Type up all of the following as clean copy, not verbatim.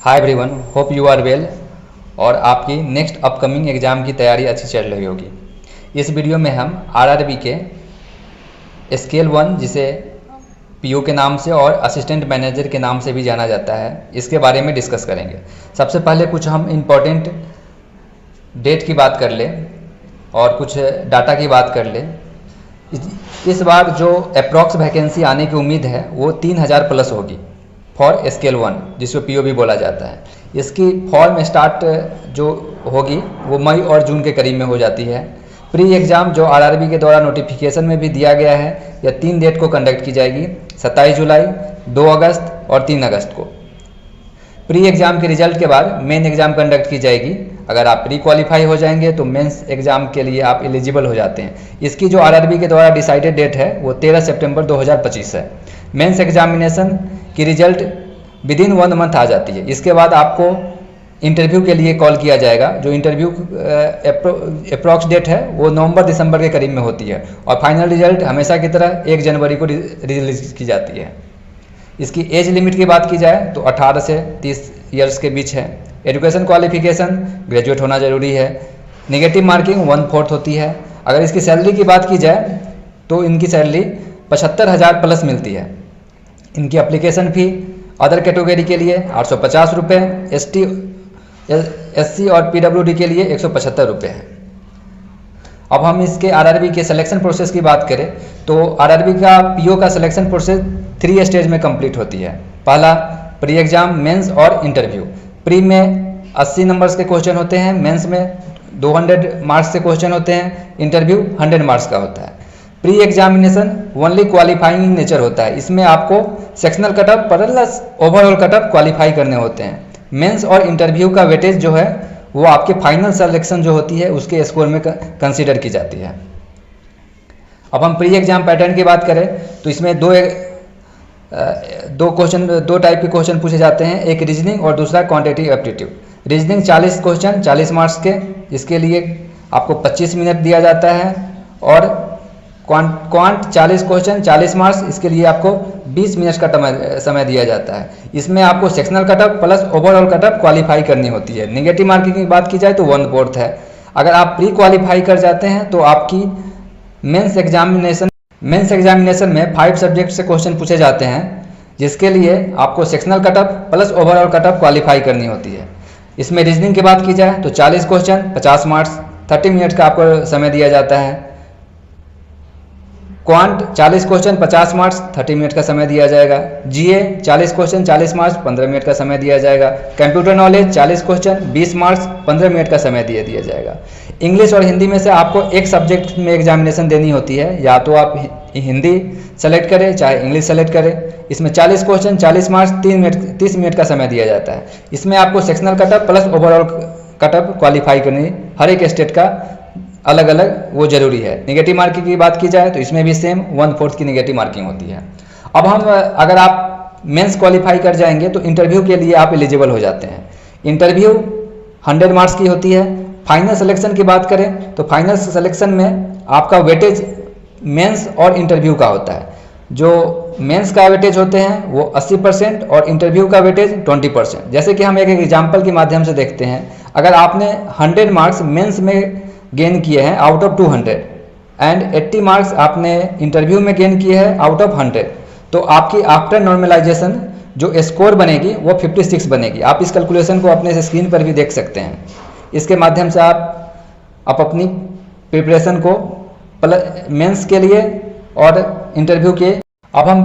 Hi everyone, hope you are well और आपकी next upcoming exam की तैयारी अच्छी चल रही होगी। इस वीडियो में हम आरआरबी के स्केल 1 जिसे पीओ के नाम से और असिस्टेंट मैनेजर के नाम से भी जाना जाता है, इसके बारे में डिस्कस करेंगे। सबसे पहले कुछ हम इम्पोर्टेंट डेट की बात कर लें और कुछ डाटा की बात कर लें। इस बार जो अप्रॉक्स वैकेंसी आने की उम्मीद है वो 3000 प्लस होगी फॉर स्केल 1, जिसको पीओ भी बोला जाता है। इसकी फॉर्म स्टार्ट जो होगी वो मई और जून के करीब में हो जाती है। प्री एग्ज़ाम जो आरआरबी के द्वारा नोटिफिकेशन में भी दिया गया है, यह 3 डेट को कंडक्ट की जाएगी, 27 जुलाई, 2 अगस्त और 3 अगस्त को। प्री एग्ज़ाम के रिजल्ट के बाद मेन एग्ज़ाम कंडक्ट की जाएगी। अगर आप प्री क्वालिफाई हो जाएंगे तो मेंस एग्ज़ाम के लिए आप एलिजिबल हो जाते हैं। इसकी जो आरआरबी के द्वारा डिसाइडेड डेट है वो 13 सितंबर 2025 है। मेंस एग्जामिनेशन की रिजल्ट विदिन 1 मंथ आ जाती है। इसके बाद आपको इंटरव्यू के लिए कॉल किया जाएगा। जो इंटरव्यू अप्रॉक्स डेट है वो नवंबर दिसंबर के करीब में होती है और फाइनल रिजल्ट हमेशा की तरह 1 जनवरी को रिलीज की जाती है। इसकी एज लिमिट की बात की जाए तो 18 से 30 ईयर्स के बीच है। एजुकेशन क्वालिफिकेशन ग्रेजुएट होना जरूरी है। नेगेटिव मार्किंग 1/4 होती है। अगर इसकी सैलरी की बात की जाए तो इनकी सैलरी 75,000 प्लस मिलती है। इनकी एप्लीकेशन फ़ी अदर कैटेगरी के लिए 850 रुपये, SC और PWD के लिए 175 रुपये है। अब हम इसके आरआरबी के सिलेक्शन प्रोसेस की बात करें तो आरआरबी का पीओ का सिलेक्शन प्रोसेस 3 स्टेज में कंप्लीट होती है। पहला प्री एग्जाम, मेंस और इंटरव्यू। प्री में 80 नंबर्स के क्वेश्चन होते हैं, मेंस में 200 मार्क्स के क्वेश्चन होते हैं, इंटरव्यू 100 मार्क्स का होता है। Pre examination only qualifying nature होता है। इसमें आपको sectional cutoff plus overall cutoff qualify करने होते हैं। मेंस और इंटरव्यू का वेटेज जो है वो आपके फाइनल सिलेक्शन जो होती है उसके स्कोर में कंसीडर की जाती है। अब हम प्री एग्जाम पैटर्न की बात करें तो इसमें दो टाइप के क्वेश्चन पूछे जाते हैं, एक रीजनिंग और दूसरा quantitative aptitude. Reasoning 40 question 40 marks के, इसके लिए आपको 25 मिनट दिया जाता है और क्वांट 40 क्वेश्चन 40 मार्क्स, इसके लिए आपको 20 मिनट का समय दिया जाता है। इसमें आपको sectional cutoff plus overall cutoff qualify करनी होती है। नेगेटिव मार्किंग की बात की जाए तो 1/4 है। अगर आप प्री क्वालिफाई कर जाते हैं तो आपकी मेंस एग्जामिनेशन में 5 सब्जेक्ट से क्वेश्चन पूछे जाते हैं, जिसके लिए आपको sectional cutoff plus overall cutoff qualify करनी होती है। इसमें रीजनिंग की बात की जाए तो 40 क्वेश्चन 50 मार्क्स, 30 मिनट का आपको समय दिया जाता है। क्वांट 40 क्वेश्चन 50 मार्क्स, 30 मिनट का समय दिया जाएगा। जीए 40 क्वेश्चन 40 मार्क्स, 15 मिनट का समय दिया जाएगा। Computer knowledge 40 question 20 marks, 15 minute का समय दिया जाएगा। इंग्लिश और हिंदी में से आपको एक सब्जेक्ट में एग्जामिनेशन देनी होती है, या तो आप हिंदी सेलेक्ट करें चाहे इंग्लिश सेलेक्ट करें। इसमें 40 क्वेश्चन 40 मार्क्स, 30 मिनट का समय दिया जाता है। इसमें आपको sectional cutoff plus overall cutoff qualify करनी, हर एक स्टेट का अलग अलग वो जरूरी है। नेगेटिव मार्किंग की बात की जाए तो इसमें भी सेम 1/4 की नेगेटिव मार्किंग होती है। अब हम अगर आप मेंस क्वालिफाई कर जाएंगे तो इंटरव्यू के लिए आप एलिजिबल हो जाते हैं। इंटरव्यू 100 मार्क्स की होती है। फाइनल सिलेक्शन की बात करें तो फाइनल सिलेक्शन में आपका वेटेज मेंस और इंटरव्यू का होता है। जो मेंस का वेटेज होते हैं वो 80% और इंटरव्यू का वेटेज 20%। जैसे कि हम एक एग्जाम्पल के माध्यम से देखते हैं, अगर आपने 100 मार्क्स मेंस में गेन किए हैं आउट ऑफ 200 एंड 80 मार्क्स आपने इंटरव्यू में गेन किए हैं आउट ऑफ 100, तो आपकी आफ्टर नॉर्मलाइजेशन जो स्कोर बनेगी वो 56 बनेगी। आप इस कैलकुलेशन को अपने स्क्रीन पर भी देख सकते हैं। इसके माध्यम से आप अपनी प्रिपरेशन को मेंस के लिए और इंटरव्यू के। अब हम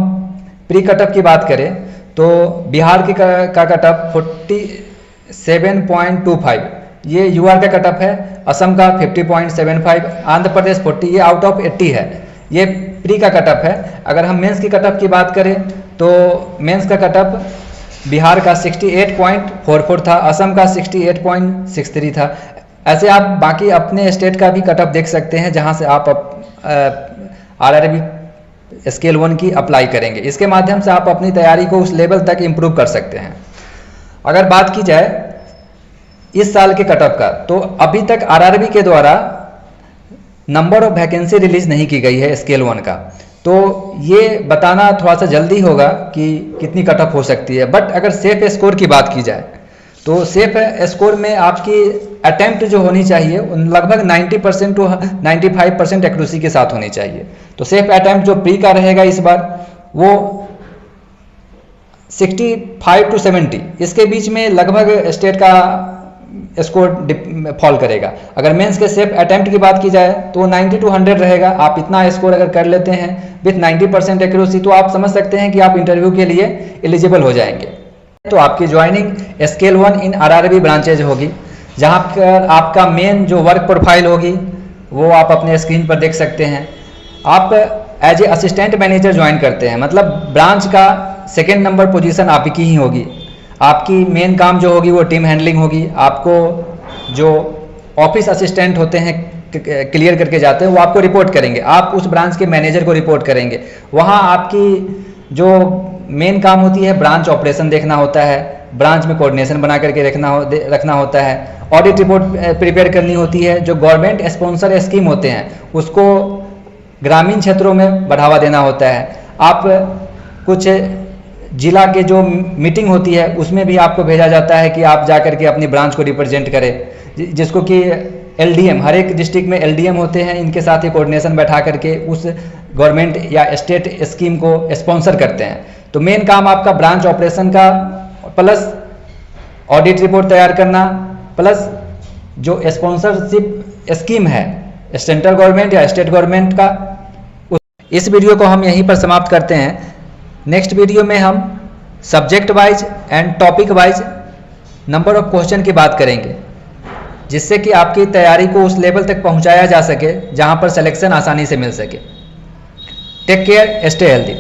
प्री कटअप की बात करें तो बिहार की का कटअप 47.25, ये यूआर का कटअप है। असम का 50.75, आंध्र प्रदेश 40, ये आउट ऑफ 80 है। ये प्री का कटअप है। अगर हम मेंस की कटअप की बात करें तो मेंस का कटअप बिहार का 68.44 था, असम का 68.63 था। ऐसे आप बाकी अपने स्टेट का भी कटअप देख सकते हैं जहां से आप आरआरबी स्केल 1 की अप्लाई करेंगे। इसके माध्यम से आप अपनी तैयारी को उस लेवल तक इम्प्रूव कर सकते हैं। अगर बात की जाए इस साल के कटअप का तो अभी तक आरआरबी के द्वारा नंबर ऑफ वैकेंसी रिलीज नहीं की गई है स्केल 1 का, तो ये बताना थोड़ा सा जल्दी होगा कि कितनी कटअप हो सकती है। बट अगर सेफ स्कोर की बात की जाए तो सेफ स्कोर में आपकी अटेम्प्ट जो होनी चाहिए लगभग 90% टू 95% एक्यूरेसी के साथ होनी चाहिए। तो सेफ अटेम्प्ट जो प्री का रहेगा इस बार वो 65 टू 70 इसके बीच में लगभग स्टेट का स्कोर फॉल करेगा। अगर मेंस के सेफ अटेम्प्ट की बात की जाए तो 90 टू 100 रहेगा। आप इतना स्कोर अगर कर लेते हैं विथ 90% एक्यूरेसी तो आप समझ सकते हैं कि आप इंटरव्यू के लिए एलिजिबल हो जाएंगे। तो आपकी ज्वाइनिंग स्केल 1 इन आरआरबी ब्रांचेज होगी, जहां पर आपका मेन जो वर्क प्रोफाइल होगी वो आप अपने स्क्रीन पर देख सकते हैं। आप as a assistant manager join करते हैं, मतलब ब्रांच का सेकेंड नंबर पोजीशन आपकी ही होगी। आपकी मेन काम जो होगी वो टीम हैंडलिंग होगी। आपको जो ऑफिस असिस्टेंट होते हैं क्लियर करके जाते हैं वो आपको रिपोर्ट करेंगे, आप उस ब्रांच के मैनेजर को रिपोर्ट करेंगे। वहाँ आपकी जो मेन काम होती है ब्रांच ऑपरेशन देखना होता है, ब्रांच में कोऑर्डिनेशन बना करके रखना होता है, ऑडिट रिपोर्ट प्रिपेयर करनी होती है। जो गवर्नमेंट स्पॉन्सर स्कीम होते हैं उसको ग्रामीण क्षेत्रों में बढ़ावा देना होता है। आप कुछ जिला के जो मीटिंग होती है उसमें भी आपको भेजा जाता है कि आप जा करके अपनी ब्रांच को रिप्रेजेंट करें, जिसको कि एलडीएम, हर एक डिस्ट्रिक्ट में एलडीएम होते हैं, इनके साथ ही कोऑर्डिनेशन बैठा करके उस गवर्नमेंट या स्टेट स्कीम को स्पॉन्सर करते हैं। तो मेन काम आपका ब्रांच ऑपरेशन का प्लस ऑडिट रिपोर्ट तैयार करना प्लस जो स्पॉन्सरशिप स्कीम है सेंट्रल गवर्नमेंट या स्टेट गवर्नमेंट का। इस वीडियो को हम यहीं पर समाप्त करते हैं। नेक्स्ट वीडियो में हम subject wise and topic wise number of question की बात करेंगे, जिससे कि आपकी तैयारी को उस लेवल तक पहुंचाया जा सके जहां पर सिलेक्शन आसानी से मिल सके। Take care, stay healthy.